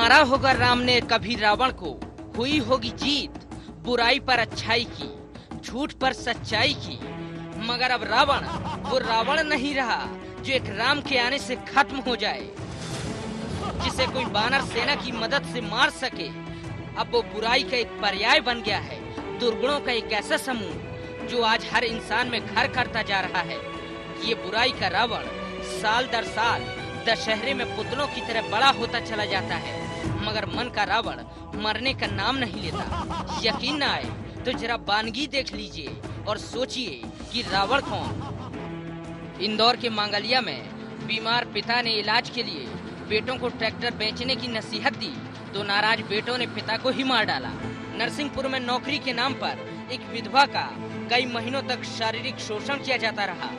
मारा होगा राम ने कभी रावण को, हुई होगी जीत बुराई पर अच्छाई की, झूठ पर सच्चाई की। मगर अब रावण वो रावण नहीं रहा जो एक राम के आने से खत्म हो जाए, जिसे कोई वानर सेना की मदद से मार सके। अब वो बुराई का एक पर्याय बन गया है, दुर्गुणों का एक ऐसा समूह जो आज हर इंसान में घर करता जा रहा है। ये बुराई का रावण साल दर साल दशहरे में पुतलों की तरह बड़ा होता चला जाता है, मगर मन का रावण मरने का नाम नहीं लेता। यकीन न आए तो जरा वानगी देख लीजिए और सोचिए कि रावण कौन। इंदौर के मांगलिया में बीमार पिता ने इलाज के लिए बेटों को ट्रैक्टर बेचने की नसीहत दी तो नाराज बेटों ने पिता को ही मार डाला। नरसिंहपुर में नौकरी के नाम पर एक विधवा का कई महीनों तक शारीरिक शोषण किया जाता रहा।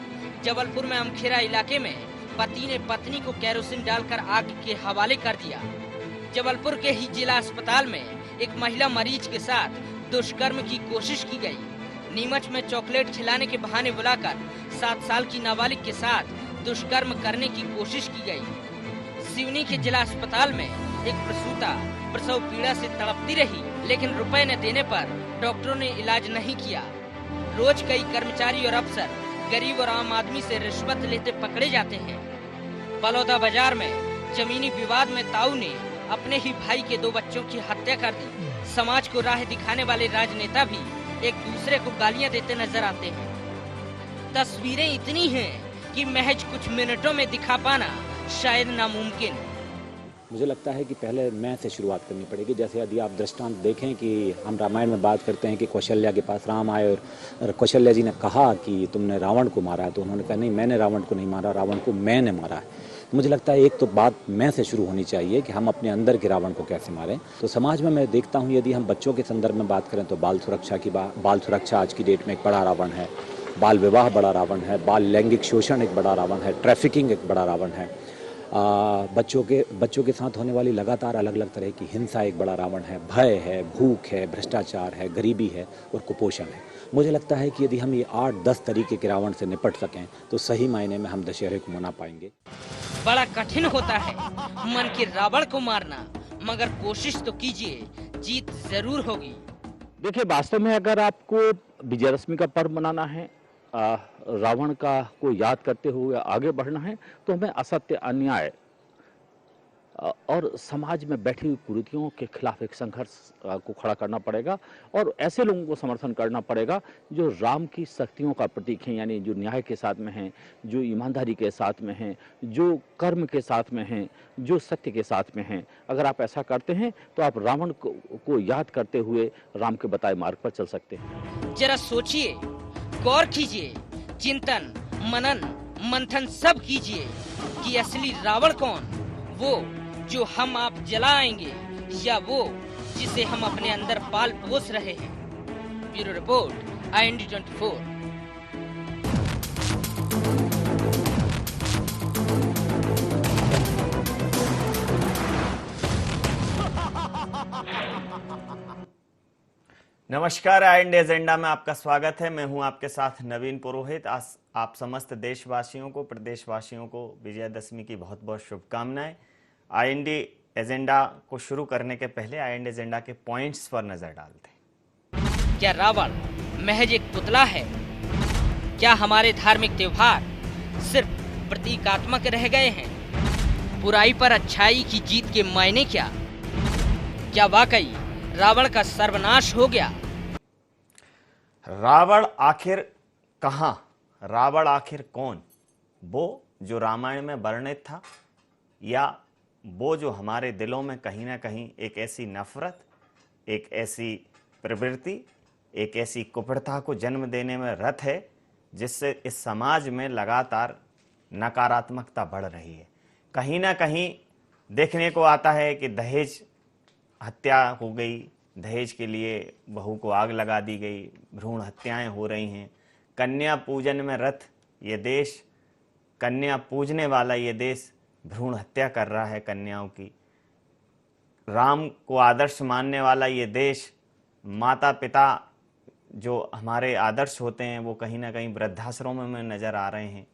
जबलपुर में अमखेरा इलाके में पति ने पत्नी को केरोसिन डालकर आग के हवाले कर दिया। जबलपुर के ही जिला अस्पताल में एक महिला मरीज के साथ दुष्कर्म की कोशिश की गई। नीमच में चॉकलेट खिलाने के बहाने बुलाकर 7 साल की नाबालिग के साथ दुष्कर्म करने की कोशिश की गई। सिवनी के जिला अस्पताल में एक प्रसूता प्रसव पीड़ा से तड़पती रही, लेकिन रुपए न देने पर डॉक्टरों ने इलाज नहीं किया। रोज कई कर्मचारी और अफसर गरीब और आम आदमी से रिश्वत लेते पकड़े जाते हैं। बलौदा बाजार में जमीनी विवाद में ताऊ ने अपने ही भाई के 2 बच्चों की हत्या कर दी। समाज को राह दिखाने वाले राजनेता भी एक दूसरे को गालियां देते नजर आते हैं। तस्वीरें इतनी हैं कि महज कुछ मिनटों में दिखा पाना शायद नामुमकिन। मुझे लगता है कि पहले मैं से शुरुआत करनी पड़ेगी। जैसे यदि आप दृष्टांत देखें कि हम रामायण में बात करते हैं कि कौशल्या के पास राम आए और कौशल्या जी ने कहा कि तुमने रावण को मारा है, तो उन्होंने कहा नहीं, मैंने रावण को नहीं मारा, रावण को मैंने मारा है। मुझे लगता है एक तो बात मैं से शुरू होनी चाहिए कि हम अपने अंदर के रावण को कैसे मारें। तो समाज में मैं देखता हूँ, यदि हम बच्चों के संदर्भ में बात करें तो बाल सुरक्षा आज की डेट में एक बड़ा रावण है, बाल विवाह बड़ा रावण है, बाल लैंगिक शोषण एक बड़ा रावण है, ट्रैफिकिंग एक बड़ा रावण है, बच्चों के साथ होने वाली लगातार अलग अलग तरह की हिंसा एक बड़ा रावण है, भय है, भूख है, भ्रष्टाचार है, गरीबी है और कुपोषण है। मुझे लगता है कि यदि हम ये 8-10 तरीके के रावण से निपट सकें तो सही मायने में हम दशहरे को मना पाएंगे। बड़ा कठिन होता है मन के रावण को मारना, मगर कोशिश तो कीजिए, जीत जरूर होगी। देखिए, वास्तव में अगर आपको विजयदशमी का पर्व मनाना है, रावण का को याद करते हुए आगे बढ़ना है, तो हमें असत्य, अन्याय और समाज में बैठी हुई कुरीतियों के खिलाफ एक संघर्ष को खड़ा करना पड़ेगा और ऐसे लोगों को समर्थन करना पड़ेगा जो राम की शक्तियों का प्रतीक हैं, यानी जो न्याय के साथ में हैं, जो ईमानदारी के साथ में हैं, जो कर्म के साथ में हैं, जो सत्य के साथ में हैं। अगर आप ऐसा करते हैं तो आप रावण को याद करते हुए राम के बताए मार्ग पर चल सकते हैं। जरा सोचिए, गौर कीजिए, चिंतन, मनन, मंथन सब कीजिए कि असली रावण कौन, वो जो हम आप जलाएंगे या वो जिसे हम अपने अंदर पाल पोस रहे हैं। Bureau report, IND 24। नमस्कार, IND एजेंडा में आपका स्वागत है। मैं हूं आपके साथ नवीन पुरोहित। आप समस्त देशवासियों को, प्रदेशवासियों को विजयदशमी की बहुत बहुत शुभकामनाएं। IND एजेंडा को शुरू करने के पहले IND एजेंडा के पॉइंट्स पर नजर डालते हैं। क्या रावण महज एक पुतला है? क्या हमारे धार्मिक त्योहार सिर्फ प्रतीकात्मक रह गए हैं? बुराई पर अच्छाई की जीत के मायने क्या? क्या वाकई रावण का सर्वनाश हो गया? रावण आखिर कहां? रावण आखिर कौन? वो जो रामायण में वर्णित था, या वो जो हमारे दिलों में कहीं ना कहीं एक ऐसी नफरत, एक ऐसी प्रवृत्ति, एक ऐसी कुप्रथा को जन्म देने में रत है जिससे इस समाज में लगातार नकारात्मकता बढ़ रही है। कहीं ना कहीं देखने को आता है कि दहेज हत्या हो गई, दहेज के लिए बहू को आग लगा दी गई, भ्रूण हत्याएं हो रही हैं। कन्या पूजन में रत ये देश, कन्या पूजने वाला ये देश भ्रूण हत्या कर रहा है कन्याओं की। राम को आदर्श मानने वाला ये देश, माता पिता जो हमारे आदर्श होते हैं वो कहीं ना कहीं वृद्धाश्रमों में नजर आ रहे हैं।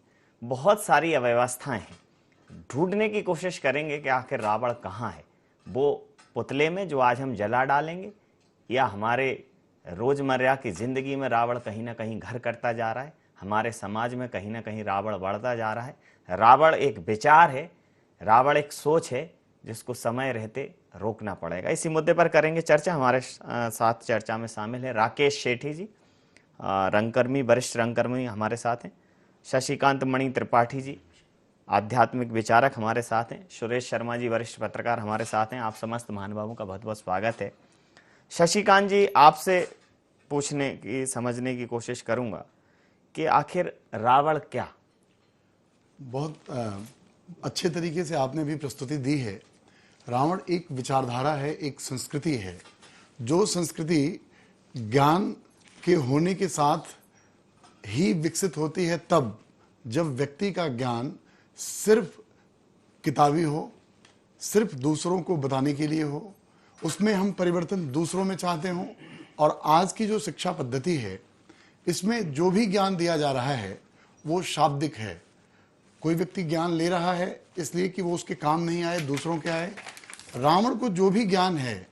बहुत सारी अव्यवस्थाएं हैं। ढूंढने की कोशिश करेंगे कि आखिर रावण कहाँ है, वो पुतले में जो आज हम जला डालेंगे, या हमारे रोजमर्रा की जिंदगी में रावण कहीं ना कहीं घर करता जा रहा है, हमारे समाज में कहीं ना कहीं रावण बढ़ता जा रहा है। रावण एक विचार है, रावण एक सोच है जिसको समय रहते रोकना पड़ेगा। इसी मुद्दे पर करेंगे चर्चा। हमारे साथ चर्चा में शामिल है राकेश सेठी जी, रंगकर्मी, वरिष्ठ रंगकर्मी हमारे साथ हैं। शशिकांत मणि त्रिपाठी जी, आध्यात्मिक विचारक हमारे साथ हैं। सुरेश शर्मा जी, वरिष्ठ पत्रकार हमारे साथ हैं। आप समस्त महानुभावों का बहुत बहुत स्वागत है। शशिकांत जी, आपसे पूछने की, समझने की कोशिश करूंगा कि आखिर रावण क्या? बहुत अच्छे तरीके से आपने भी प्रस्तुति दी है। रावण एक विचारधारा है, एक संस्कृति है, जो संस्कृति ज्ञान के होने के साथ ही विकसित होती है तब जब व्यक्ति का ज्ञान सिर्फ किताबी हो, सिर्फ दूसरों को बताने के लिए हो, उसमें हम परिवर्तन दूसरों में चाहते हों। और आज की जो शिक्षा पद्धति है, इसमें जो भी ज्ञान दिया जा रहा है वो शाब्दिक है। कोई व्यक्ति ज्ञान ले रहा है इसलिए कि वो उसके काम नहीं आए, दूसरों के आए। रावण को जो भी ज्ञान है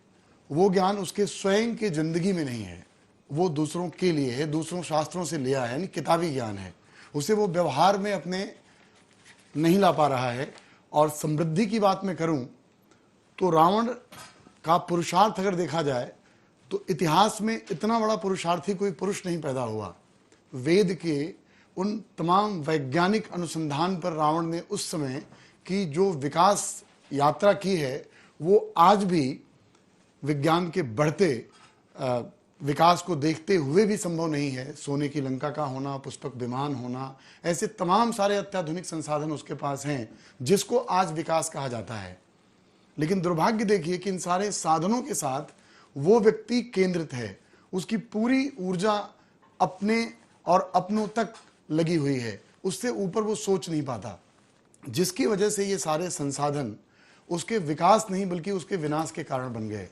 वो ज्ञान उसके स्वयं के जिंदगी में नहीं है, वो दूसरों के लिए है, दूसरों शास्त्रों से लिया है, यानी किताबी ज्ञान है। उसे वो व्यवहार में अपने नहीं ला पा रहा है। और समृद्धि की बात मैं करूं तो रावण का पुरुषार्थ अगर देखा जाए तो इतिहास में इतना बड़ा पुरुषार्थी कोई पुरुष नहीं पैदा हुआ। वेद के उन तमाम वैज्ञानिक अनुसंधान पर रावण ने उस समय की जो विकास यात्रा की है वो आज भी विज्ञान के बढ़ते विकास को देखते हुए भी संभव नहीं है। सोने की लंका का होना, पुष्पक विमान होना, ऐसे तमाम सारे अत्याधुनिक संसाधन उसके पास हैं जिसको आज विकास कहा जाता है। लेकिन दुर्भाग्य देखिए कि इन सारे साधनों के साथ वो व्यक्ति केंद्रित है, उसकी पूरी ऊर्जा अपने और अपनों तक लगी हुई है, उससे ऊपर वो सोच नहीं पाता, जिसकी वजह से ये सारे संसाधन उसके विकास नहीं बल्कि उसके विनाश के कारण बन गए।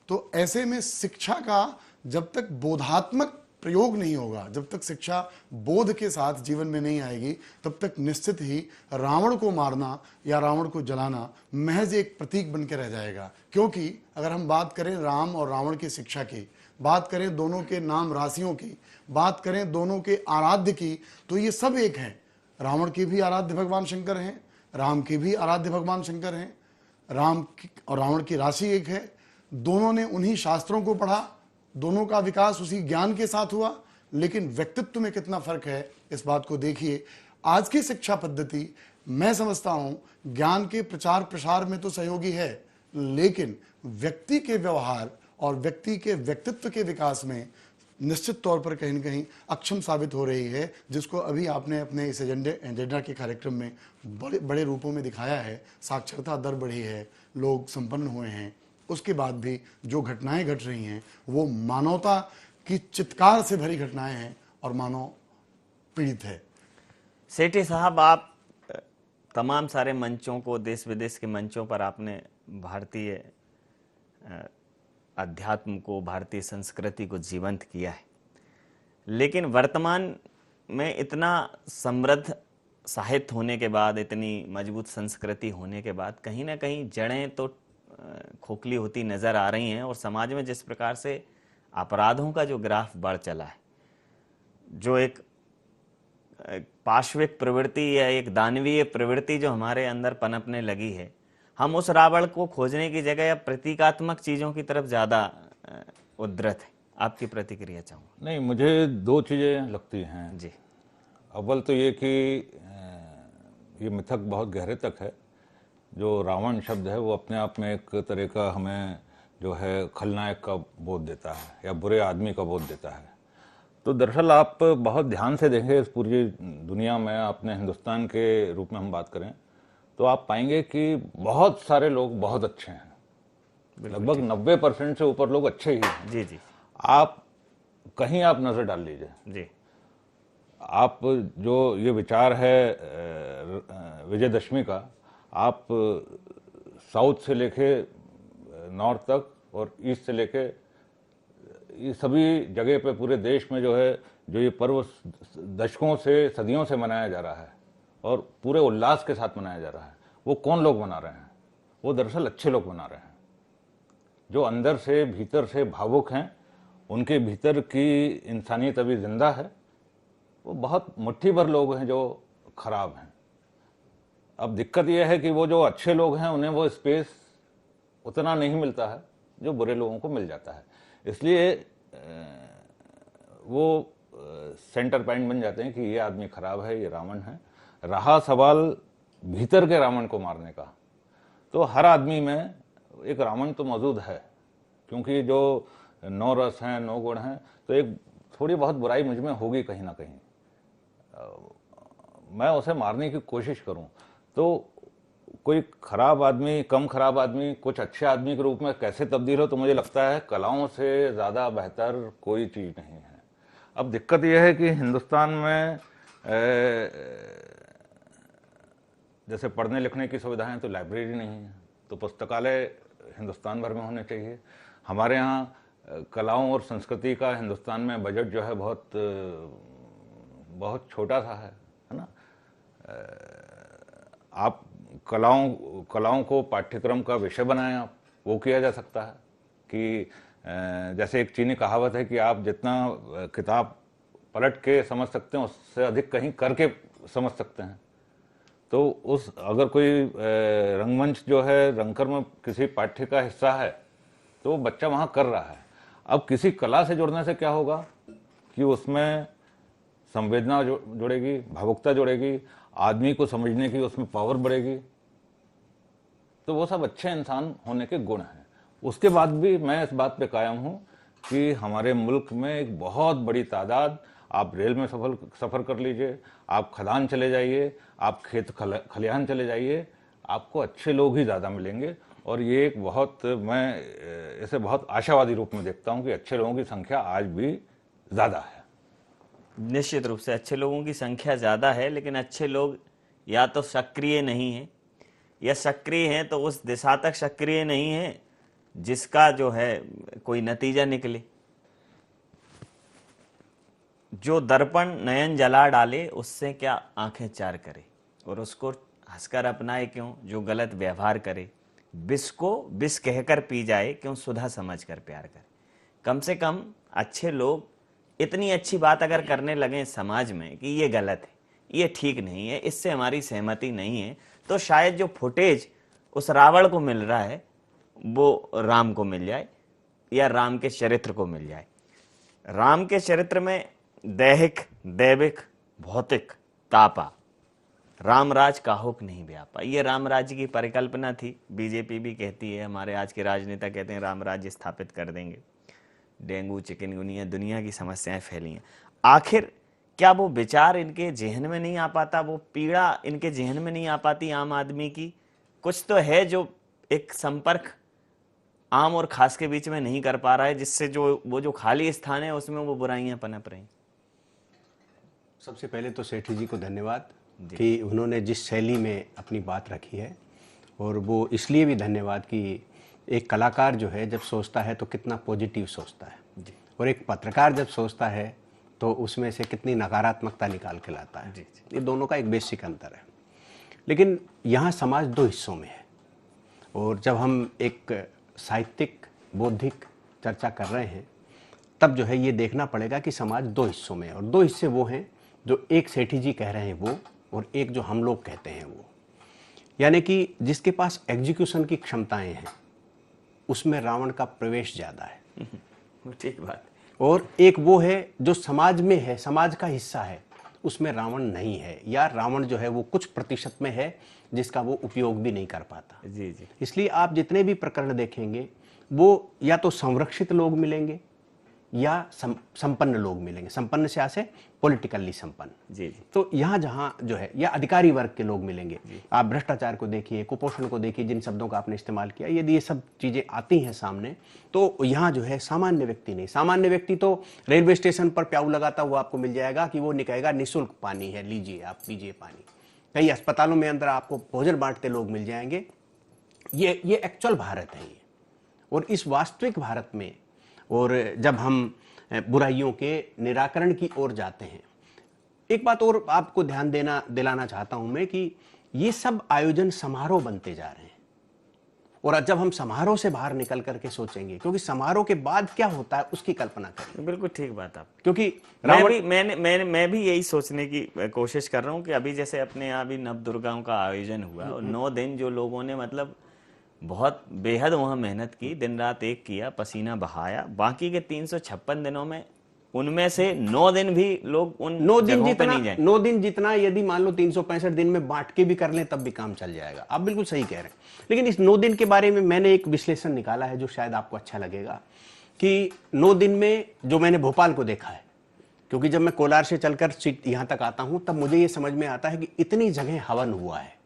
तो ऐसे में शिक्षा का जब तक बोधात्मक प्रयोग नहीं होगा, जब तक शिक्षा बोध के साथ जीवन में नहीं आएगी, तब तक निश्चित ही रावण को मारना या रावण को जलाना महज एक प्रतीक बन के रह जाएगा। क्योंकि अगर हम बात करें राम और रावण की शिक्षा की, बात करें दोनों के नाम राशियों की, बात करें दोनों के आराध्य की, तो ये सब एक हैं। रावण के भी आराध्य भगवान शंकर हैं, राम के भी आराध्य भगवान शंकर हैं। राम और रावण की राशि एक है, दोनों ने उन्हीं शास्त्रों को पढ़ा, दोनों का विकास उसी ज्ञान के साथ हुआ। लेकिन व्यक्तित्व में कितना फर्क है इस बात को देखिए। आज की शिक्षा पद्धति मैं समझता हूं ज्ञान के प्रचार प्रसार में तो सहयोगी है, लेकिन व्यक्ति के व्यवहार और व्यक्ति के व्यक्तित्व के विकास में निश्चित तौर पर कहीं न कहीं अक्षम साबित हो रही है, जिसको अभी आपने अपने इस एजेंडा के कार्यक्रम में बड़े बड़े रूपों में दिखाया है। साक्षरता दर बढ़ी है, लोग संपन्न हुए हैं, उसके बाद भी जो घटनाएं घट रही हैं वो मानवता की चित्कार से भरी घटनाएं हैं और मानव पीड़ित है। सेठी साहब, आप तमाम सारे मंचों को, देश विदेश के मंचों पर आपने भारतीय अध्यात्म को, भारतीय संस्कृति को जीवंत किया है, लेकिन वर्तमान में इतना समृद्ध साहित्य होने के बाद, इतनी मजबूत संस्कृति होने के बाद कहीं ना कहीं जड़ें तो खोखली होती नजर आ रही हैं। और समाज में जिस प्रकार से अपराधों का जो ग्राफ बढ़ चला है, जो एक पाशविक प्रवृत्ति या एक दानवीय प्रवृत्ति जो हमारे अंदर पनपने लगी है, हम उस रावण को खोजने की जगह प्रतीकात्मक चीजों की तरफ ज्यादा उद्धृत है। आपकी प्रतिक्रिया चाहूँगा। नहीं, मुझे दो चीज़ें लगती हैं जी। अव्वल तो ये कि ये मिथक बहुत गहरे तक है। जो रावण शब्द है वो अपने आप में एक तरह का हमें जो है खलनायक का बोध देता है या बुरे आदमी का बोध देता है। तो दरअसल आप बहुत ध्यान से देखें इस पूरी दुनिया में, अपने हिंदुस्तान के रूप में हम बात करें तो आप पाएंगे कि बहुत सारे लोग बहुत अच्छे हैं, लगभग 90% से ऊपर लोग अच्छे ही हैं। जी जी। आप कहीं आप नजर डाल लीजिए जी। आप जो ये विचार है विजयदशमी का, आप साउथ से लेके नॉर्थ तक और ईस्ट से लेके ये सभी जगह पे पूरे देश में जो है, जो ये पर्व दशकों से, सदियों से मनाया जा रहा है और पूरे उल्लास के साथ मनाया जा रहा है, वो कौन लोग मना रहे हैं? वो दरअसल अच्छे लोग मना रहे हैं। जो अंदर से भीतर से भावुक हैं, उनके भीतर की इंसानियत अभी जिंदा है। वो बहुत मुट्ठी भर लोग हैं जो खराब हैं। अब दिक्कत यह है कि वो जो अच्छे लोग हैं उन्हें वो स्पेस उतना नहीं मिलता है जो बुरे लोगों को मिल जाता है। इसलिए वो सेंटर पॉइंट बन जाते हैं कि ये आदमी खराब है, ये रावण है। रहा सवाल भीतर के रावण को मारने का, तो हर आदमी में एक रावण तो मौजूद है, क्योंकि जो 9 रस हैं, 9 गुण हैं, तो एक थोड़ी बहुत बुराई मुझ में होगी कहीं ना कहीं। मैं उसे मारने की कोशिश करूं तो कोई खराब आदमी, कम खराब आदमी कुछ अच्छे आदमी के रूप में कैसे तब्दील हो, तो मुझे लगता है कलाओं से ज़्यादा बेहतर कोई चीज़ नहीं है। अब दिक्कत यह है कि हिंदुस्तान में जैसे पढ़ने लिखने की सुविधाएं, तो लाइब्रेरी नहीं है, तो पुस्तकालय हिंदुस्तान भर में होने चाहिए। हमारे यहाँ कलाओं और संस्कृति का हिंदुस्तान में बजट जो है बहुत छोटा सा है ना। आप कलाओं को पाठ्यक्रम का विषय बनाएं, आप वो किया जा सकता है कि जैसे एक चीनी कहावत है कि आप जितना किताब पलट के समझ सकते हैं उससे अधिक कहीं करके समझ सकते हैं। तो अगर कोई रंगमंच जो है, रंगकर्म किसी पाठ्य का हिस्सा है, तो बच्चा वहाँ कर रहा है। अब किसी कला से जुड़ने से क्या होगा कि उसमें संवेदना जुड़ेगी, भावुकता जुड़ेगी, आदमी को समझने की उसमें पावर बढ़ेगी, तो वो सब अच्छे इंसान होने के गुण हैं। उसके बाद भी मैं इस बात पे कायम हूँ कि हमारे मुल्क में एक बहुत बड़ी तादाद, आप रेल में सफ़र कर लीजिए, आप खदान चले जाइए, आप खेत खलिहान चले जाइए, आपको अच्छे लोग ही ज़्यादा मिलेंगे। और ये एक मैं इसे बहुत आशावादी रूप में देखता हूँ कि अच्छे लोगों की संख्या आज भी ज़्यादा है। निश्चित रूप से अच्छे लोगों की संख्या ज़्यादा है, लेकिन अच्छे लोग या तो सक्रिय नहीं हैं, या सक्रिय हैं तो उस दिशा तक सक्रिय नहीं है जिसका जो है कोई नतीजा निकले। जो दर्पण नयन जला डाले उससे क्या आंखें चार करे, और उसको हंसकर अपनाए क्यों जो गलत व्यवहार करे। विष को विष कहकर पी जाए क्यों सुधा समझकर प्यार करे। कम से कम अच्छे लोग इतनी अच्छी बात अगर करने लगे समाज में कि ये गलत है, ये ठीक नहीं है, इससे हमारी सहमति नहीं है, तो शायद जो फुटेज उस रावण को मिल रहा है वो राम को मिल जाए, या राम के चरित्र को मिल जाए। राम के चरित्र में दैहिक, दैविक, भौतिक तापा, रामराज काहुक नहीं व्यापा, ये रामराज्य की परिकल्पना थी। बीजेपी भी कहती है, हमारे आज के राजनेता कहते हैं रामराज्य स्थापित कर देंगे। डेंगू, चिकनगुनिया, दुनिया की समस्याएं फैली हैं। आखिर क्या वो विचार इनके जहन में नहीं आ पाता, वो पीड़ा इनके जहन में नहीं आ पाती आम आदमी की? कुछ तो है जो एक संपर्क आम और खास के बीच में नहीं कर पा रहा है, जिससे जो खाली स्थान है उसमें वो बुराइयां पनप रही। सबसे पहले तो सेठी जी को धन्यवाद कि उन्होंने जिस शैली में अपनी बात रखी है, और वो इसलिए भी धन्यवाद कि एक कलाकार जो है जब सोचता है तो कितना पॉजिटिव सोचता है, और एक पत्रकार जब सोचता है तो उसमें से कितनी नकारात्मकता निकाल के लाता है। ये दोनों का एक बेसिक अंतर है। लेकिन यहाँ समाज दो हिस्सों में है, और जब हम एक साहित्यिक बौद्धिक चर्चा कर रहे हैं तब जो है ये देखना पड़ेगा कि समाज दो हिस्सों में है, और दो हिस्से वो हैं जो एक सेठी जी कह रहे हैं वो, और एक जो हम लोग कहते हैं वो। यानी कि जिसके पास एग्जीक्यूशन की क्षमताएं हैं उसमें रावण का प्रवेश ज़्यादा है। ठीक बात। और एक वो है जो समाज में है, समाज का हिस्सा है, उसमें रावण नहीं है, या रावण जो है वो कुछ प्रतिशत में है जिसका वो उपयोग भी नहीं कर पाता। जी जी। इसलिए आप जितने भी प्रकरण देखेंगे वो या तो संरक्षित लोग मिलेंगे या संपन्न लोग मिलेंगे। संपन्न से आसे पॉलिटिकली संपन्न। जी जी। तो यहाँ जहाँ जो है या अधिकारी वर्ग के लोग मिलेंगे। आप भ्रष्टाचार को देखिए, कुपोषण को देखिए, जिन शब्दों का आपने इस्तेमाल किया, यदि ये सब चीजें आती हैं सामने तो यहाँ जो है सामान्य व्यक्ति नहीं। सामान्य व्यक्ति तो रेलवे स्टेशन पर प्याऊ लगाता हुआ आपको मिल जाएगा कि वो निकलेगा निःशुल्क पानी है, लीजिए आप पीजिए पानी। कई अस्पतालों में अंदर आपको भोजन बांटते लोग मिल जाएंगे। ये एक्चुअल भारत है ये। और इस वास्तविक भारत में, और जब हम बुराइयों के निराकरण की ओर जाते हैं, एक बात और आपको ध्यान दिलाना चाहता हूं मैं कि ये सब आयोजन समारोह बनते जा रहे हैं। और जब हम समारोह से बाहर निकल करके सोचेंगे, क्योंकि समारोह के बाद क्या होता है उसकी कल्पना करें। बिल्कुल ठीक बात आप, क्योंकि मैं भी यही सोचने की कोशिश कर रहा हूँ कि अभी जैसे अपने यहाँ भी नव दुर्गाओं का आयोजन हुआ और 9 दिन जो लोगों ने मतलब बहुत बेहद वहाँ मेहनत की, दिन रात एक किया, पसीना बहाया, बाकी के 356 दिनों में उनमें से 9 दिन भी लोग उन 9 दिन जगहों पे जितना नहीं जाए। 9 दिन जितना यदि मान लो 365 दिन में बांट के भी कर लें तब भी काम चल जाएगा। आप बिल्कुल सही कह रहे हैं। लेकिन इस 9 दिन के बारे में मैंने एक विश्लेषण निकाला है जो शायद आपको अच्छा लगेगा कि 9 दिन में जो मैंने भोपाल को देखा है, क्योंकि जब मैं कोलार से चलकर यहां तक आता हूं तब मुझे ये समझ में आता है कि इतनी जगह हवन हुआ है,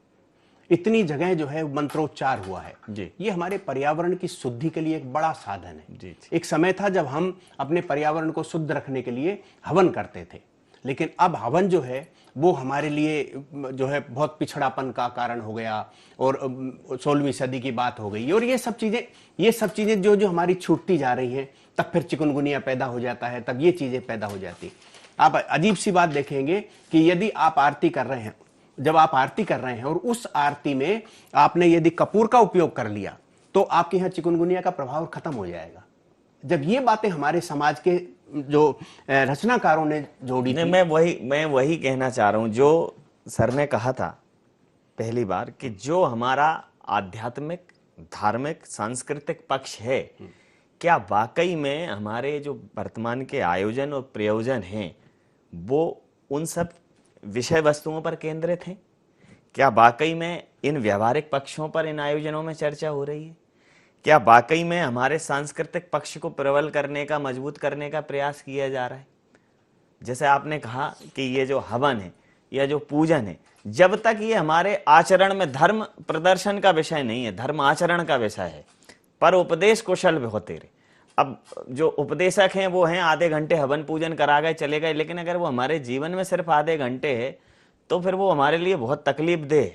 इतनी जगह जो है मंत्रोच्चार हुआ है जी। ये हमारे पर्यावरण की शुद्धि के लिए एक बड़ा साधन है जी। एक समय था जब हम अपने पर्यावरण को शुद्ध रखने के लिए हवन करते थे, लेकिन अब हवन जो है वो हमारे लिए जो है बहुत पिछड़ापन का कारण हो गया और 16वीं सदी की बात हो गई। और ये सब चीजें जो हमारी छूटती जा रही हैं, तब फिर चिकनगुनिया पैदा हो जाता है, तब ये चीजें पैदा हो जाती। आप अजीब सी बात देखेंगे कि यदि आप आरती कर रहे हैं, जब आप आरती कर रहे हैं और उस आरती में आपने यदि कपूर का उपयोग कर लिया तो आपके यहाँ चिकनगुनिया का प्रभाव खत्म हो जाएगा। जब ये बातें हमारे समाज के जो रचनाकारों ने जोड़ी थी, मैं वही कहना चाह रहा हूं जो सर ने कहा था पहली बार कि जो हमारा आध्यात्मिक, धार्मिक, सांस्कृतिक पक्ष है, क्या वाकई में हमारे जो वर्तमान के आयोजन और प्रयोजन हैं वो उन सब विषय वस्तुओं पर केंद्रित हैं? क्या वाकई में इन व्यवहारिक पक्षों पर इन आयोजनों में चर्चा हो रही है? क्या वाकई में हमारे सांस्कृतिक पक्ष को प्रबल करने का, मजबूत करने का प्रयास किया जा रहा है? जैसे आपने कहा कि ये जो हवन है या जो पूजन है, जब तक ये हमारे आचरण में धर्म प्रदर्शन का विषय नहीं है, धर्म आचरण का विषय है, पर उपदेश कुशल भी होते रहे। अब जो उपदेशक हैं वो हैं आधे घंटे हवन पूजन करा गए चले गए, लेकिन अगर वो हमारे जीवन में सिर्फ आधे घंटे है तो फिर वो हमारे लिए बहुत तकलीफ देह,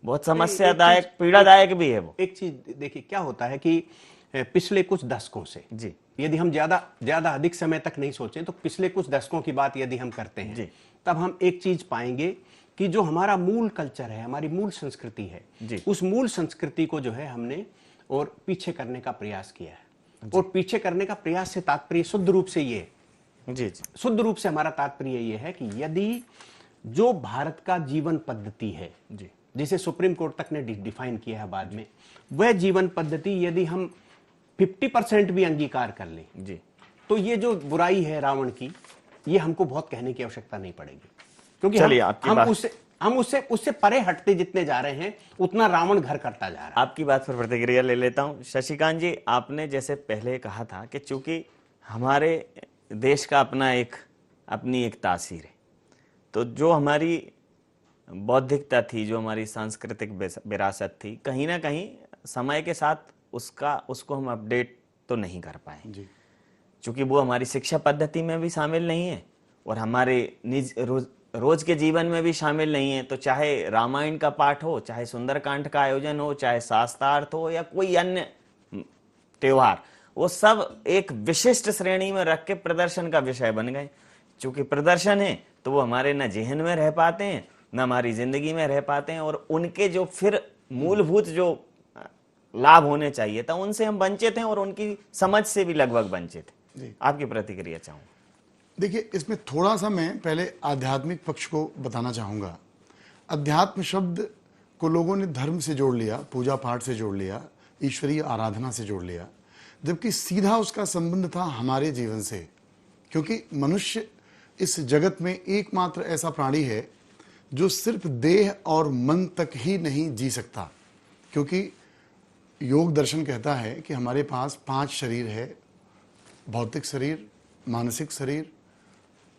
बहुत समस्यादायक, पीड़ादायक भी है। वो एक चीज देखिए क्या होता है कि पिछले कुछ दशकों से जी, यदि हम ज्यादा अधिक समय तक नहीं सोचें तो पिछले कुछ दशकों की बात यदि हम करते हैं तब हम एक चीज पाएंगे कि जो हमारा मूल कल्चर है, हमारी मूल संस्कृति है, उस मूल संस्कृति को जो है हमने और पीछे करने का प्रयास किया है। और पीछे करने का प्रयास से तात्पर्य शुद्ध रूप से ये शुद्ध रूप से हमारा तात्पर्य ये है कि यदि जो भारत का जीवन पद्धति है जिसे सुप्रीम कोर्ट तक ने डिफाइन किया है बाद में, वह जीवन पद्धति यदि हम 50% भी अंगीकार कर लें तो ये जो बुराई है रावण की, ये हमको बहुत कहने की आवश्यकता नहीं पड़ेगी, क्योंकि हम उससे परे हटते जितने जा रहे हैं उतना रावण घर करता जा रहा है। आपकी बात पर प्रतिक्रिया ले लेता हूं। शशिकांत जी, आपने जैसे पहले कहा था कि चूंकि हमारे देश का अपनी एक तासीर है, तो जो हमारी बौद्धिकता थी, जो हमारी सांस्कृतिक विरासत थी, कहीं ना कहीं समय के साथ उसको हम अपडेट तो नहीं कर पाए, चूंकि वो हमारी शिक्षा पद्धति में भी शामिल नहीं है और हमारे रोज के जीवन में भी शामिल नहीं है। तो चाहे रामायण का पाठ हो, चाहे सुंदरकांड का आयोजन हो, चाहे शास्त्रार्थ हो या कोई अन्य त्योहार, वो सब एक विशिष्ट श्रेणी में रख के प्रदर्शन का विषय बन गए। चूंकि प्रदर्शन है तो वो हमारे न जेहन में रह पाते हैं, न हमारी जिंदगी में रह पाते हैं, और उनके जो फिर मूलभूत जो लाभ होने चाहिए था उनसे हम वंचित हैं और उनकी समझ से भी लगभग वंचित हैं। आपकी प्रतिक्रिया चाहूंगा। देखिए, इसमें थोड़ा सा मैं पहले आध्यात्मिक पक्ष को बताना चाहूँगा। अध्यात्म शब्द को लोगों ने धर्म से जोड़ लिया, पूजा पाठ से जोड़ लिया, ईश्वरीय आराधना से जोड़ लिया, जबकि सीधा उसका संबंध था हमारे जीवन से, क्योंकि मनुष्य इस जगत में एकमात्र ऐसा प्राणी है जो सिर्फ देह और मन तक ही नहीं जी सकता। क्योंकि योग दर्शन कहता है कि हमारे पास 5 शरीर है, भौतिक शरीर, मानसिक शरीर,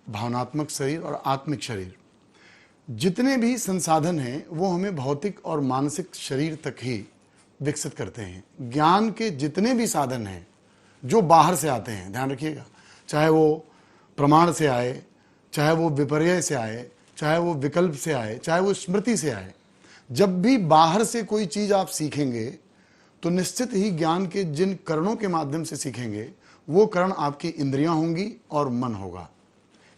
भावनात्मक शरीर और आत्मिक शरीर। जितने भी संसाधन हैं वो हमें भौतिक और मानसिक शरीर तक ही विकसित करते हैं। ज्ञान के जितने भी साधन हैं जो बाहर से आते हैं, ध्यान रखिएगा, चाहे वो प्रमाण से आए, चाहे वो विपर्यय से आए, चाहे वो विकल्प से आए, चाहे वो स्मृति से आए, जब भी बाहर से कोई चीज आप सीखेंगे तो निश्चित ही ज्ञान के जिन करणों के माध्यम से सीखेंगे वो करण आपकी इंद्रियां होंगी और मन होगा।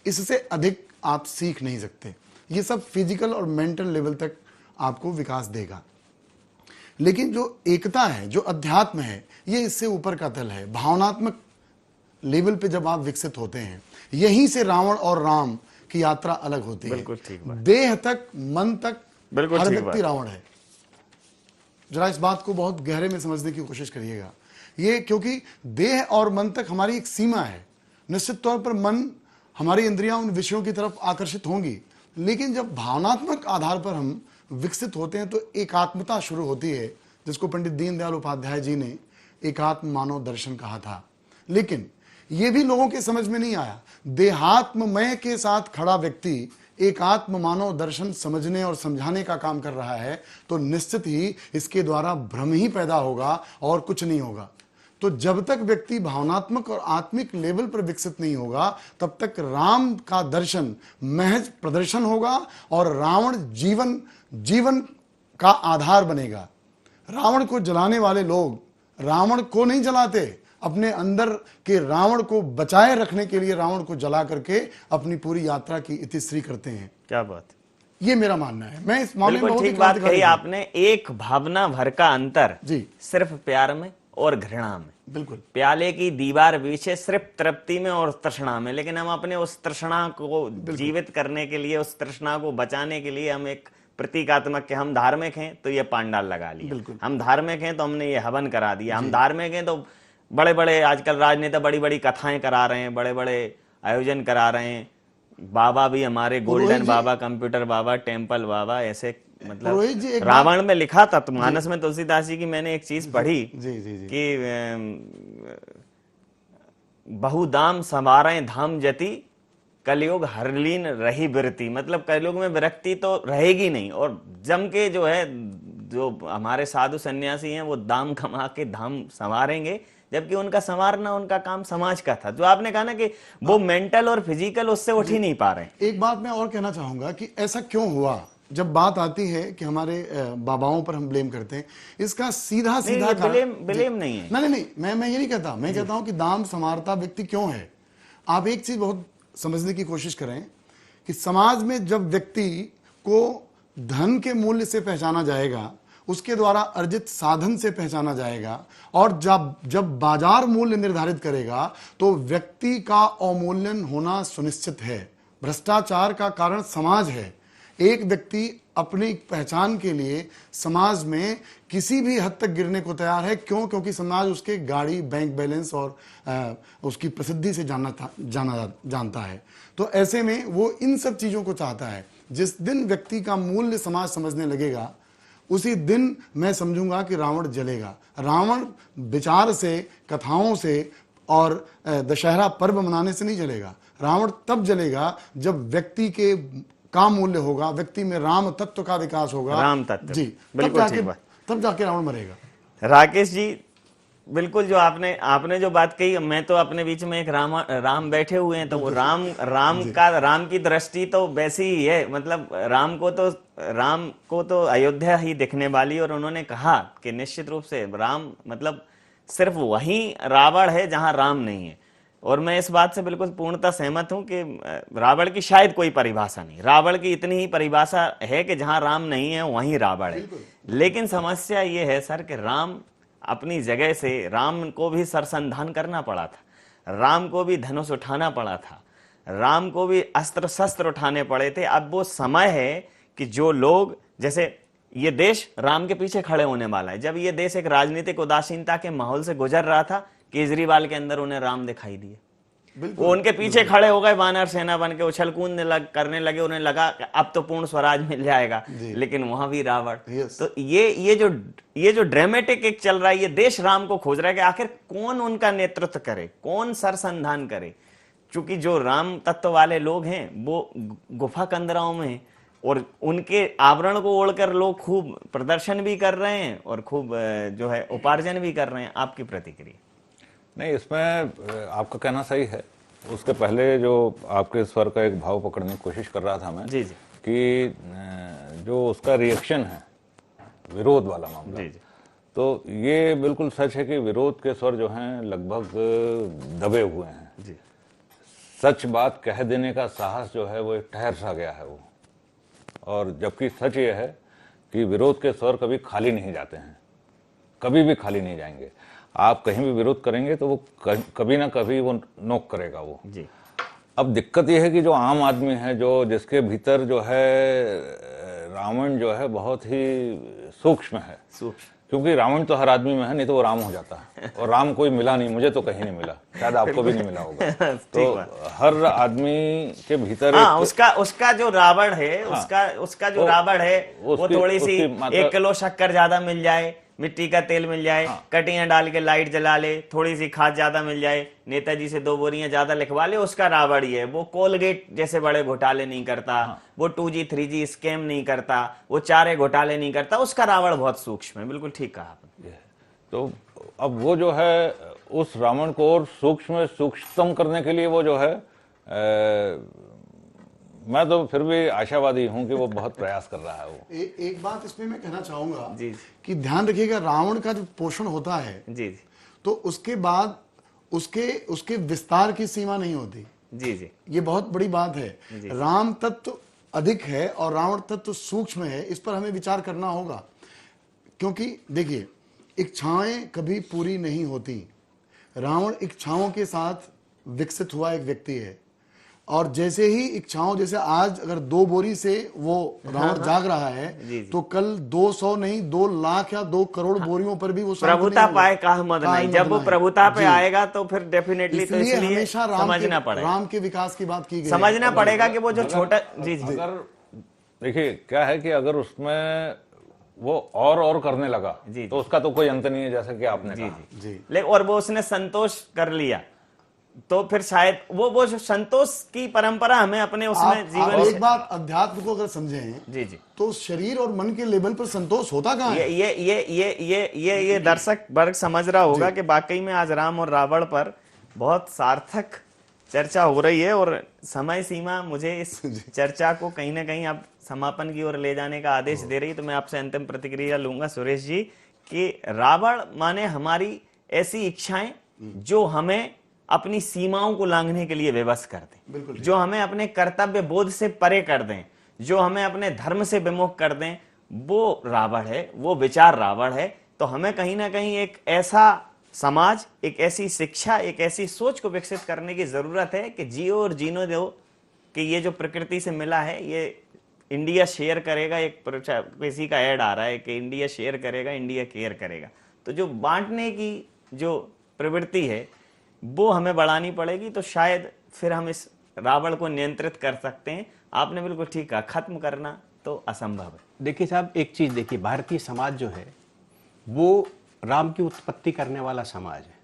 इससे अधिक आप सीख नहीं सकते। ये सब फिजिकल और मेंटल लेवल तक आपको विकास देगा। लेकिन जो एकता है, जो अध्यात्म है, ये इससे ऊपर का तल है। भावनात्मक लेवल पे जब आप विकसित होते हैं, यहीं से रावण और राम की यात्रा अलग होती है। बिल्कुल ठीक बात। देह तक, मन तक बिल्कुल हर ठीक व्यक्ति बात। रावण है। जरा इस बात को बहुत गहरे में समझने की कोशिश करिएगा। ये क्योंकि देह और मन तक हमारी एक सीमा है। निश्चित तौर पर मन, हमारी इंद्रियां उन विषयों की तरफ आकर्षित होंगी, लेकिन जब भावनात्मक आधार पर हम विकसित होते हैं तो एकात्मता शुरू होती है, जिसको पंडित दीनदयाल उपाध्याय जी ने एकात्म मानव दर्शन कहा था। लेकिन यह भी लोगों के समझ में नहीं आया। देहात्ममय के साथ खड़ा व्यक्ति एकात्म मानव दर्शन समझने और समझाने का काम कर रहा है, तो निश्चित ही इसके द्वारा भ्रम ही पैदा होगा और कुछ नहीं होगा। तो जब तक व्यक्ति भावनात्मक और आत्मिक लेवल पर विकसित नहीं होगा, तब तक राम का दर्शन महज प्रदर्शन होगा और रावण जीवन का आधार बनेगा। रावण को जलाने वाले लोग रावण को नहीं जलाते, अपने अंदर के रावण को बचाए रखने के लिए रावण को जला करके अपनी पूरी यात्रा की इतिश्री करते हैं। क्या बात, ये मेरा मानना है। मैं इस मामले में बिल्कुल बहुत ठीक बात क्रांतिकारी कही हूं। आपने। एक भावना भर का अंतर जी। सिर्फ प्यार में और घृणा में। बिल्कुल। प्याले की दीवार पीछे सिर्फ तृप्ति में और तृष्णा में, लेकिन हम अपने उस तृष्णा को जीवित करने के लिए, उस तृष्णा को बचाने के लिए हम एक प्रतीकात्मक के, हम धार्मिक हैं तो ये पांडाल लगा लिया, हम धार्मिक हैं तो हमने ये हवन करा दिया, हम धार्मिक हैं तो बड़े बड़े आजकल राजनेता बड़ी बड़ी कथाएं करा रहे हैं, बड़े बड़े आयोजन करा रहे हैं। बाबा भी हमारे गोल्डन बाबा, कंप्यूटर बाबा, टेम्पल बाबा, ऐसे रोहित जी, मतलब एक रावण में लिखा था मानस में तुलसीदास जी की मैंने एक चीज पढ़ी कि बहुदाम समारे धाम जति कलयुग हरलीन रही विरति। मतलब कलयुग में विरक्ति तो रहेगी नहीं, और जम के जो है, जो हमारे साधु सन्यासी हैं वो दाम कमा के धाम संवारेंगे, जबकि उनका संवारना, उनका काम समाज का था। जो आपने कहा ना कि वो मेंटल और फिजिकल उससे उठ ही नहीं पा रहे। एक बात मैं और कहना चाहूंगा कि ऐसा क्यों हुआ। जब बात आती है कि हमारे बाबाओं पर हम ब्लेम करते हैं, इसका सीधा ब्लेम नहीं है। नहीं, मैं ये नहीं कहता। मैं कहता हूं कि दाम संवारता व्यक्ति क्यों है। आप एक चीज बहुत समझने की कोशिश करें कि समाज में जब व्यक्ति को धन के मूल्य से पहचाना जाएगा, उसके द्वारा अर्जित साधन से पहचाना जाएगा, और जब बाजार मूल्य निर्धारित करेगा तो व्यक्ति का अवमूल्यन होना सुनिश्चित है। भ्रष्टाचार का कारण समाज है। एक व्यक्ति अपनी पहचान के लिए समाज में किसी भी हद तक गिरने को तैयार है। क्यों? क्योंकि समाज उसके गाड़ी, बैंक बैलेंस और उसकी प्रसिद्धि से जानता है। तो ऐसे में वो इन सब चीजों को चाहता है। जिस दिन व्यक्ति का मूल्य समाज समझने लगेगा, उसी दिन मैं समझूंगा कि रावण जलेगा। रावण विचार से, कथाओं से और दशहरा पर्व मनाने से नहीं जलेगा। रावण तब जलेगा जब व्यक्ति के का मूल्य होगा, व्यक्ति में राम तत्व का विकास होगा। राम तत्व जी, तब जाके रावण मरेगा। राकेश जी, बिल्कुल जो आपने जो बात कही, मैं तो अपने बीच में एक राम बैठे हुए हैं, तो वो राम की दृष्टि तो वैसी ही है। मतलब राम को तो अयोध्या ही दिखने वाली, और उन्होंने कहा कि निश्चित रूप से राम मतलब सिर्फ वही रावण है जहां राम नहीं है। और मैं इस बात से बिल्कुल पूर्णतः सहमत हूं कि रावण की शायद कोई परिभाषा नहीं, रावण की इतनी ही परिभाषा है कि जहां राम नहीं है वहीं रावण है। लेकिन समस्या ये है सर कि राम अपनी जगह से, राम को भी सरसंधान करना पड़ा था, राम को भी धनुष उठाना पड़ा था, राम को भी अस्त्र शस्त्र उठाने पड़े थे। अब वो समय है कि जो लोग, जैसे ये देश राम के पीछे खड़े होने वाला है। जब ये देश एक राजनीतिक उदासीनता के माहौल से गुजर रहा था, केजरीवाल के अंदर उन्हें राम दिखाई दिए, वो उनके पीछे खड़े हो गए, वानर सेना बन के उछल कूद करने लगे। उन्हें लगा कि अब तो पूर्ण स्वराज मिल जाएगा, लेकिन वहां भी रावण। तो ये जो ड्रामेटिक एक चल रहा है, ये देश राम को खोज रहा है कि आखिर कौन उनका नेतृत्व करे, कौन सरसंधान करे। चूंकि जो राम तत्व वाले लोग हैं वो गुफा कंदराओं में, और उनके आवरण को ओढ़कर लोग खूब प्रदर्शन भी कर रहे हैं और खूब जो है उपार्जन भी कर रहे हैं। आपकी प्रतिक्रिया? नहीं, इसमें आपका कहना सही है। उसके पहले जो आपके स्वर का एक भाव पकड़ने की कोशिश कर रहा था मैं, जी कि जो उसका रिएक्शन है, विरोध वाला मामला, तो ये बिल्कुल सच है कि विरोध के स्वर जो हैं लगभग दबे हुए हैं। जी। सच बात कह देने का साहस जो है वो एक ठहर सा गया है वो। और जबकि सच ये है कि विरोध के स्वर कभी खाली नहीं जाते हैं। कभी भी खाली नहीं जाएंगे। आप कहीं भी विरोध करेंगे तो वो कभी ना कभी वो नोक करेगा वो जी। अब दिक्कत ये है कि जो आम आदमी है, जो जिसके भीतर जो है रावण जो है बहुत ही सूक्ष्म है, क्योंकि रावण तो हर आदमी में है, नहीं तो वो राम हो जाता है। और राम कोई मिला नहीं, मुझे तो कहीं नहीं मिला, शायद आपको भी नहीं मिला होगा। तो हर आदमी के भीतर उसका जो रावण है, उसका जो रावण है वो थोड़ी सी 1 किलो शक्कर ज्यादा मिल जाए, मिट्टी का तेल मिल जाए, कटियां डाल के लाइट जला ले, थोड़ी सी खाद ज्यादा मिल जाए, नेताजी से 2 बोरियां ज्यादा लिखवा ले, उसका रावण ही है। वो कोलगेट जैसे बड़े घोटाले नहीं करता, वो 2G 3G स्कैम नहीं करता, वो 4 घोटाले नहीं करता, उसका रावण बहुत सूक्ष्म है। बिल्कुल ठीक कहा आपने। तो अब वो जो है उस रावण को और सूक्ष्मतम करने के लिए वो जो है मैं तो फिर भी आशावादी हूं कि वो बहुत प्रयास कर रहा है वो। एक बात इसमें मैं कहना चाहूंगा जी। कि ध्यान रखिएगा, रावण का जो पोषण होता है जी तो उसके बाद उसके विस्तार की सीमा नहीं होती। जी। ये बहुत बड़ी बात है। राम तत्व अधिक है और रावण तत्व सूक्ष्म है, इस पर हमें विचार करना होगा। क्योंकि देखिए, इच्छाएं कभी पूरी नहीं होती। रावण इच्छाओं के साथ विकसित हुआ एक व्यक्ति है, और जैसे ही इच्छाओं, जैसे आज अगर 2 बोरी से वो रावण जाग रहा है, तो कल 200 नहीं 2 लाख या 2 करोड़ बोरियों पर भी वो प्रभुता पाए काह मद नहीं। जब वो प्रभुता पे आएगा तो फिर डेफिनेटली तो इसलिए हमेशा समझना पड़ेगा, राम के विकास की बात की गई, समझना पड़ेगा कि वो जो छोटा जी जी। अगर देखिए क्या है कि अगर उसमें वो और करने लगा तो उसका तो कोई अंत नहीं है, जैसा कि आपने कहा। जी। लेकिन और वो उसने संतोष कर लिया तो फिर शायद वो जो संतोष की परंपरा हमें अपने उसमें जीवन। एक बात, अध्यात्म को अगर समझें जी जी, तो शरीर और मन के लेवल पर संतोष होता कहाँ है? ये दर्शक वर्ग समझ रहा होगा कि वाकई में आज राम और रावण पर बहुत सार्थक चर्चा हो रही है, और समय सीमा मुझे इस चर्चा को कहीं ना कहीं अब समापन की ओर ले जाने का आदेश दे रही है। तो मैं आपसे अंतिम प्रतिक्रिया लूंगा सुरेश जी, कि रावण माने हमारी ऐसी इच्छाएं जो हमें अपनी सीमाओं को लांघने के लिए विवश कर दें, जो हमें अपने कर्तव्य बोध से परे कर दें, जो हमें अपने धर्म से विमुख कर दें, वो रावण है, वो विचार रावण है। तो हमें कहीं ना कहीं एक ऐसा समाज, एक ऐसी शिक्षा, एक ऐसी सोच को विकसित करने की जरूरत है कि जियो और जीनो दो, कि ये जो प्रकृति से मिला है ये इंडिया शेयर करेगा। एक किसी का ऐड आ रहा है कि इंडिया शेयर करेगा, इंडिया केयर करेगा। तो जो बांटने की जो प्रवृत्ति है वो हमें बढ़ानी पड़ेगी, तो शायद फिर हम इस रावण को नियंत्रित कर सकते हैं। आपने बिल्कुल ठीक कहा, खत्म करना तो असंभव है। देखिए साहब, एक चीज देखिए, भारतीय समाज जो है वो राम की उत्पत्ति करने वाला समाज है,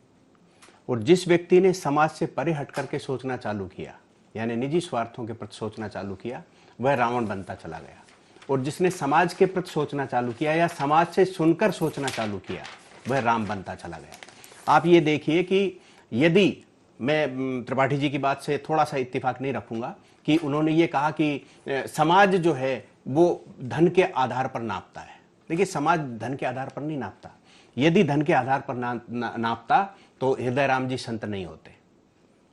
और जिस व्यक्ति ने समाज से परे हट करके सोचना चालू किया, यानी निजी स्वार्थों के प्रति सोचना चालू किया, वह रावण बनता चला गया। और जिसने समाज के प्रति सोचना चालू किया या समाज से सुनकर सोचना चालू किया, वह राम बनता चला गया। आप ये देखिए कि यदि मैं त्रिपाठी जी की बात से थोड़ा सा इत्तेफाक नहीं रखूंगा कि उन्होंने ये कहा कि समाज जो है वो धन के आधार पर नापता है। देखिए, समाज धन के आधार पर नहीं नापता। यदि धन के आधार पर नापता तो हृदय राम जी संत नहीं होते,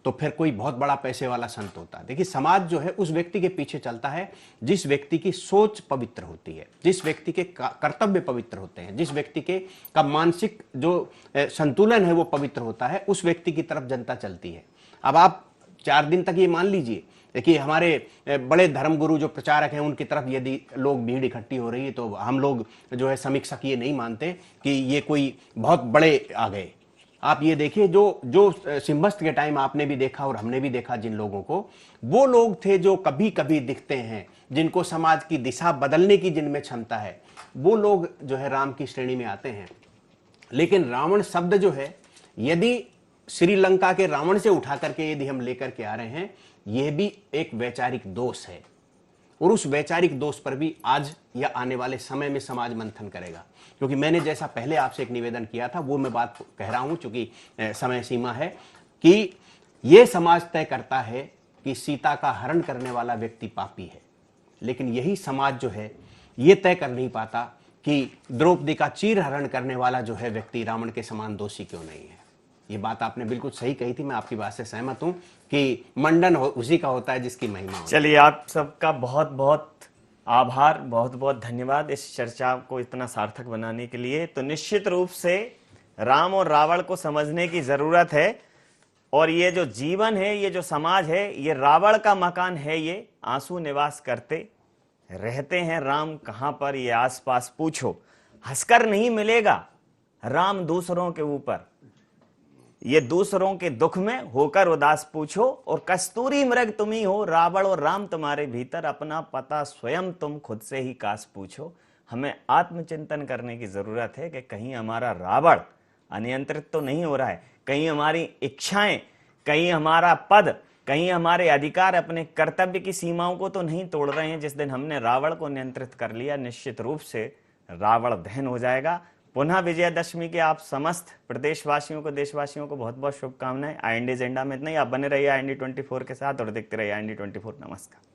तो फिर कोई बहुत बड़ा पैसे वाला संत होता। देखिए, समाज जो है उस व्यक्ति के पीछे चलता है जिस व्यक्ति की सोच पवित्र होती है, जिस व्यक्ति के कर्तव्य पवित्र होते हैं, जिस व्यक्ति के का मानसिक जो संतुलन है वो पवित्र होता है, उस व्यक्ति की तरफ जनता चलती है। अब आप 4 दिन तक ये मान लीजिए, देखिए हमारे बड़े धर्मगुरु जो प्रचारक हैं उनकी तरफ यदि लोग भीड़ इकट्ठी हो रही है, तो हम लोग जो है समीक्षक ये नहीं मानते कि ये कोई बहुत बड़े आ गए। आप ये देखिए, जो सिंहस्थ के टाइम आपने भी देखा और हमने भी देखा जिन लोगों को, वो लोग थे जो कभी कभी दिखते हैं, जिनको समाज की दिशा बदलने की जिनमें क्षमता है, वो लोग जो है राम की श्रेणी में आते हैं। लेकिन रावण शब्द जो है, यदि श्रीलंका के रावण से उठा करके यदि हम लेकर के आ रहे हैं, यह भी एक वैचारिक दोष है, और उस वैचारिक दोष पर भी आज या आने वाले समय में समाज मंथन करेगा। क्योंकि मैंने जैसा पहले आपसे एक निवेदन किया था, वो मैं बात कह रहा हूं, चूंकि समय सीमा है, कि यह समाज तय करता है कि सीता का हरण करने वाला व्यक्ति पापी है, लेकिन यही समाज जो है यह तय कर नहीं पाता कि द्रौपदी का चीर हरण करने वाला जो है व्यक्ति रावण के समान दोषी क्यों नहीं है। ये बात आपने बिल्कुल सही कही थी, मैं आपकी बात से सहमत हूं कि मंडन उसी का होता है जिसकी महिमा हो। चलिए, आप सबका बहुत बहुत आभार, बहुत बहुत धन्यवाद इस चर्चा को इतना सार्थक बनाने के लिए। तो निश्चित रूप से राम और रावण को समझने की जरूरत है, और ये जो जीवन है, ये जो समाज है, ये रावण का मकान है, ये आंसू निवास करते रहते हैं। राम कहां पर, ये आसपास पूछो, हंसकर नहीं मिलेगा राम दूसरों के ऊपर, ये दूसरों के दुख में होकर उदास पूछो, और कस्तूरी मृग तुम ही हो, रावण और राम तुम्हारे भीतर, अपना पता स्वयं तुम खुद से ही काश पूछो। हमें आत्मचिंतन करने की जरूरत है कि कहीं हमारा रावण अनियंत्रित तो नहीं हो रहा है, कहीं हमारी इच्छाएं, कहीं हमारा पद, कहीं हमारे अधिकार अपने कर्तव्य की सीमाओं को तो नहीं तोड़ रहे हैं। जिस दिन हमने रावण को नियंत्रित कर लिया, निश्चित रूप से रावण दहन हो जाएगा। पुनः विजयदशमी के आप समस्त प्रदेशवासियों को, देशवासियों को बहुत बहुत शुभकामनाएं। IND एजेंडा में इतना ही। आप बने रहिए IND 24 के साथ और देखते रहिए IND 24। नमस्कार।